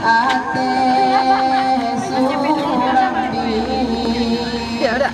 ate surambi Ya udah.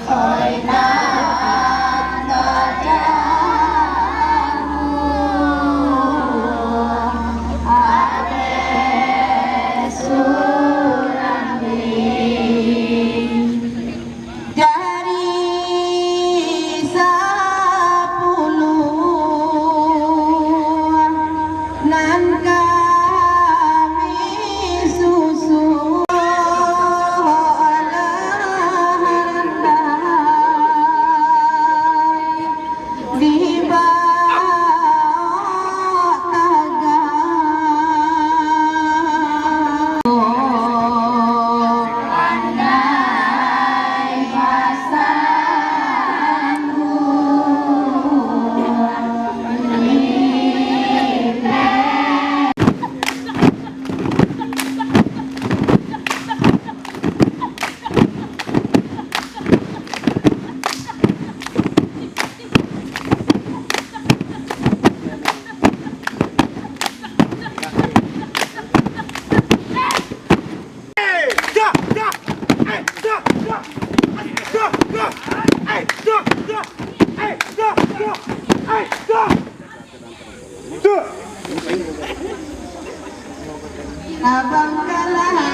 Abang kalangi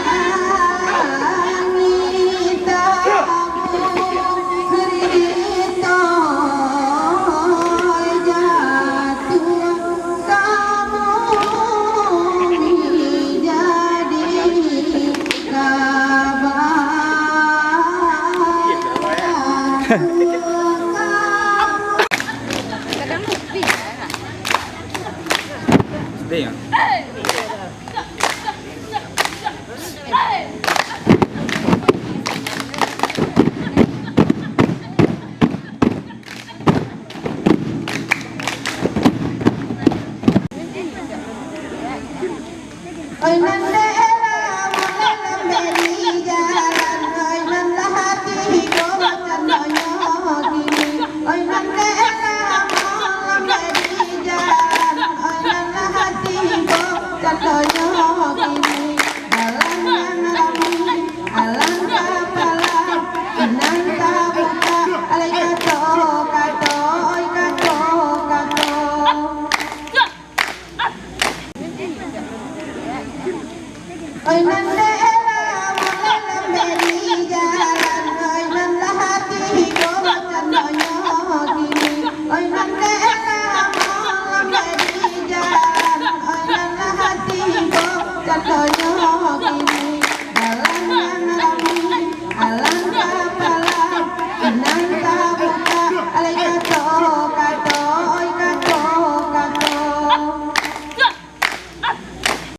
tamu cerita jatuh kamu menjadi Sedih ya? Oi nandela mulai beri jalan oi nanda hati gocan doyo kini oi nandela mulai beri jalan oi nanda hati gocan doyo kini alang rami alang kapala nanda buka alai kato kato oi kato kato oi nandela mulai beri jalan oi nanda hati gocan doyo kini oi nandela mulai beri jalan oi nanda hati gocan doyo kini